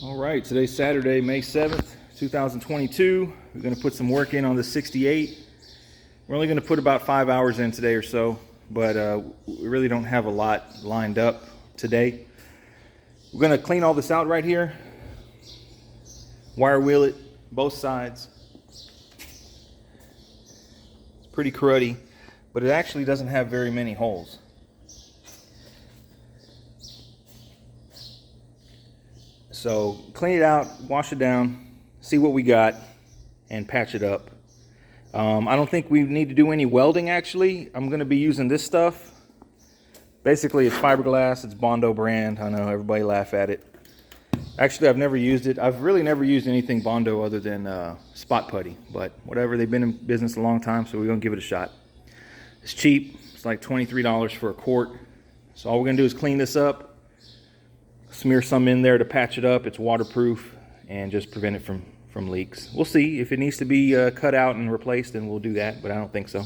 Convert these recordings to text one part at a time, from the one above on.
All right, today's Saturday, May 7th, 2022. We're going to put some work in on the 68. We're only going to put about 5 hours in today or so, but we really don't have a lot lined up today. We're going to clean all this out right here, wire wheel it, both sides. It's pretty cruddy, but it actually doesn't have very many holes. So clean it out, wash it down, see what we got, and patch it up. I don't think we need to do any welding actually. I'm going to be using this stuff. Basically it's fiberglass, it's Bondo brand. I know everybody laugh at it. Actually I've never used it. I've really never used anything Bondo other than spot putty, but whatever, they've been in business a long time, so we're going to give it a shot. It's cheap, it's like $23 for a quart. So all we're going to do is clean this up. Smear some in there to patch it up. It's waterproof and just prevent it from leaks. We'll see if it needs to be cut out and replaced, then we'll do that, but I don't think so.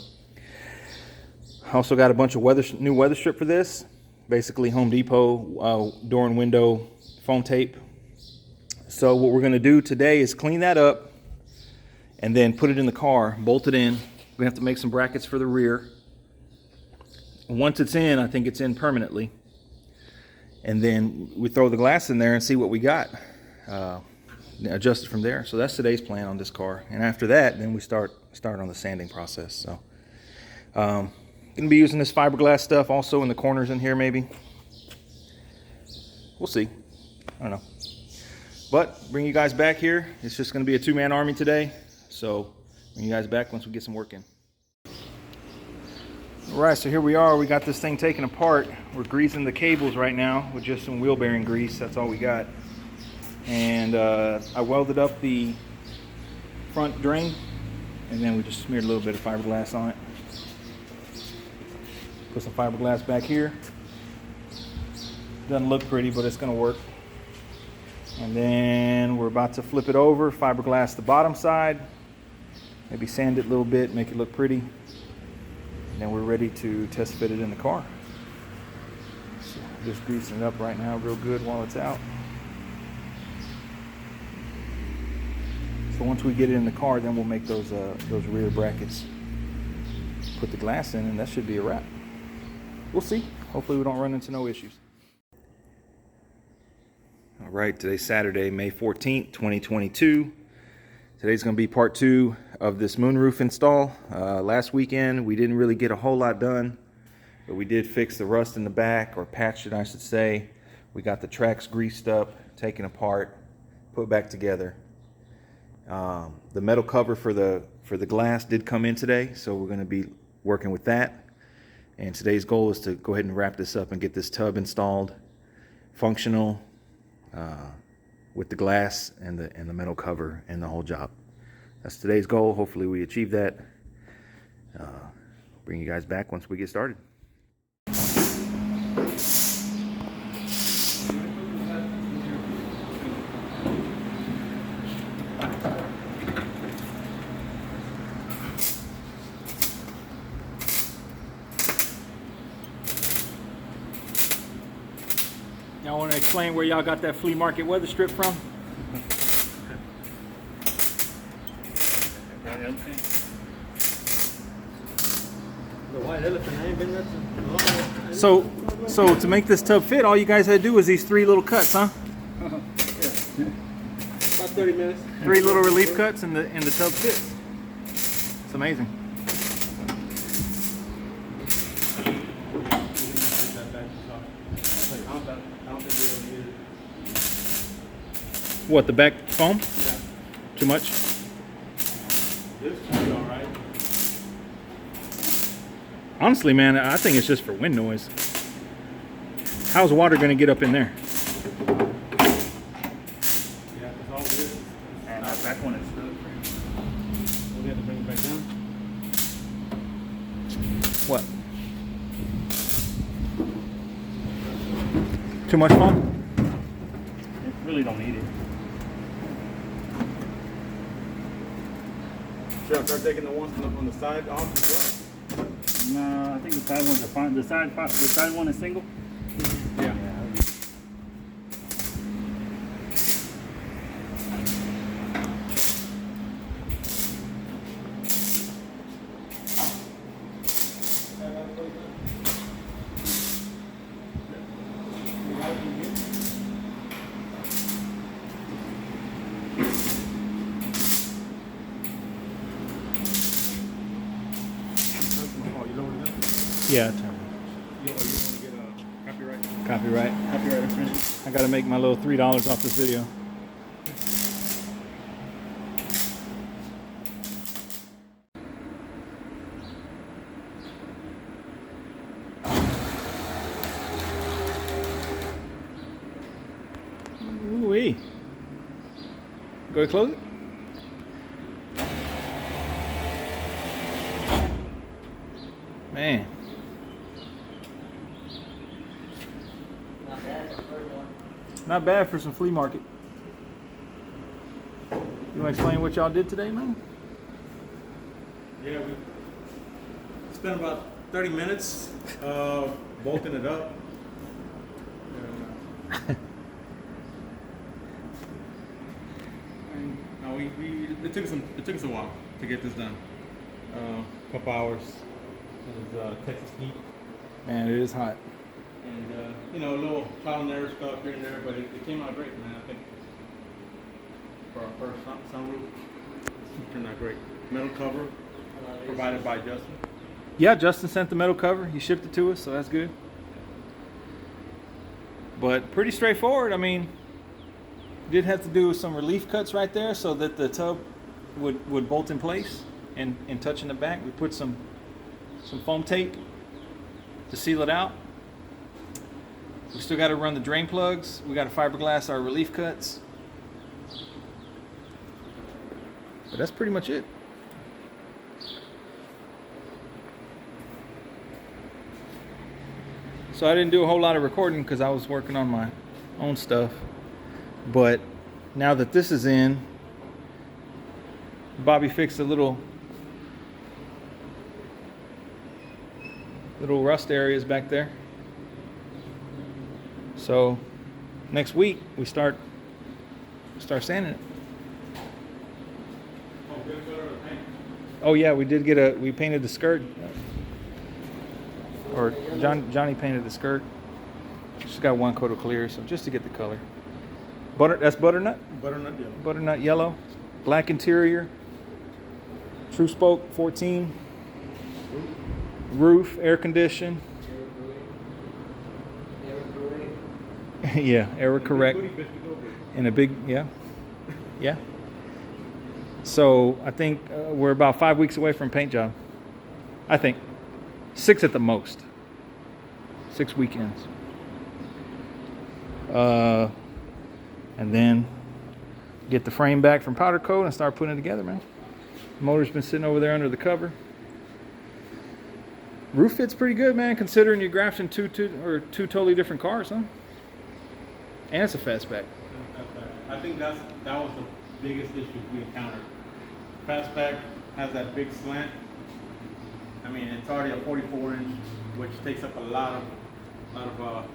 Also got a bunch of new weather strip for this. Basically Home Depot door and window foam tape. So what we're going to do today is clean that up and then put it in the car, bolt it in. We're going to have to make some brackets for the rear. Once it's in, I think it's in permanently. And then we throw the glass in there and see what we got. Adjust it from there. So that's today's plan on this car. And after that, then we start on the sanding process. So gonna be using this fiberglass stuff also in the corners in here maybe. We'll see. I don't know. But bring you guys back here. It's just gonna be a two-man army today. So bring you guys back once we get some work in. All right, so here we are. We got this thing taken apart. We're greasing the cables right now with just some wheel bearing grease. That's all we got. And I welded up the front drain, and then we just smeared a little bit of fiberglass on it. Put some fiberglass back here. Doesn't look pretty, but it's gonna work. And then we're about to flip it over, fiberglass the bottom side, maybe sand it a little bit, make it look pretty. And then we're ready to test fit it in the car. So just greasing it up right now real good while it's out. So once we get it in the car, then we'll make those rear brackets. Put the glass in, and that should be a wrap. We'll see. Hopefully we don't run into no issues. All right, today's Saturday, May 14th, 2022. Today's going to be part 2 of this moonroof install. Last weekend we didn't really get a whole lot done, but we did fix the rust in the back, or patched it I should say. We got the tracks greased up, taken apart, put back together. The metal cover for the glass did come in today, so we're going to be working with that. And today's goal is to go ahead and wrap this up and get this tub installed, functional, with the glass and the metal cover and the whole job. That's today's goal. Hopefully we achieve that. Bring you guys back once we get started. Y'all want to explain where y'all got that flea market weather strip from? The white elephant, I ain't been there So to make this tub fit, all you guys had to do was these 3 little cuts, huh? Yeah. About 30 minutes. 3 little relief cuts and the tub fits. It's amazing. What, the back foam? Yeah. Too much? This should be all right. Honestly, man, I think it's just for wind noise. How's water going to get up in there? Yeah, because all this is... And our back one is stuck. We have to bring it back down. What? Too much foam? You really don't need it. Should I start taking the ones on the side off as well? No, I think the side ones are fine. The side one is single. Yeah. Yeah, You want to get a copyright? copyright. Copyright infringement. I gotta make my little $3 off this video. Ooh-wee. Go ahead, close it. Man. Not bad for some flea market. You want to explain what y'all did today, man? Yeah, we spent about 30 minutes bolting it up. No, it took us a while to get this done. A couple hours. It was Texas heat. Man, it is hot. And you know, a little trial and error stuff here and there, but it came out great, man. I think for our first sunroof, it turned out great. Metal cover provided by Justin. Yeah, Justin sent the metal cover. He shipped it to us, so that's good. But pretty straightforward. I mean, did have to do some relief cuts right there so that the tub would bolt in place and touch in the back. We put some foam tape to seal it out. We still got to run the drain plugs. We got to fiberglass our relief cuts. But that's pretty much it. So I didn't do a whole lot of recording because I was working on my own stuff. But now that this is in, Bobby fixed a little rust areas back there. So next week we start sanding it. Oh yeah, we did we painted the skirt. Or Johnny painted the skirt. Just got one coat of clear, so just to get the color. That's butternut? Butternut yellow. Butternut yellow. Black interior. True spoke 14. Roof, air conditioned. Yeah, error correct. And a big, yeah. So I think we're about 5 weeks away from paint job. I think 6 at the most. 6 weekends. And then get the frame back from powder coat and start putting it together, man. Motor's been sitting over there under the cover. Roof fits pretty good, man, considering you're grafting two totally different cars, huh? And it's a fastback. I think that was the biggest issue we encountered. Fastback has that big slant. I mean, it's already a 44-inch, which takes up a lot of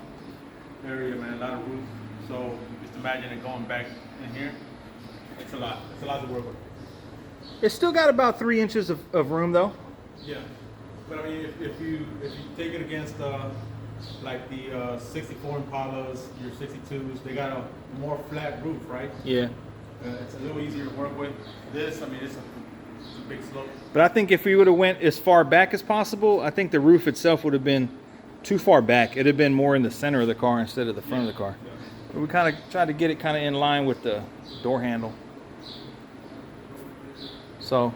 area, man, a lot of roof. So just imagine it going back in here. It's a lot. It's a lot to work with. It's still got about 3 inches of room, though. Yeah, but I mean, if you take it against like the 64 Impalas, your 62s, they got a more flat roof, right? Yeah. It's a little easier to work with. This, I mean, it's a big slope. But I think if we would have went as far back as possible, I think the roof itself would have been too far back. It'd have been more in the center of the car instead of the front of the car. Yeah. But we kind of tried to get it kind of in line with the door handle. So,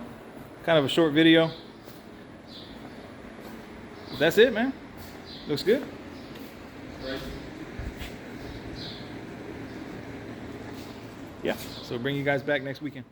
kind of a short video. But that's it, man. Looks good. Right. Yeah. So bring you guys back next weekend.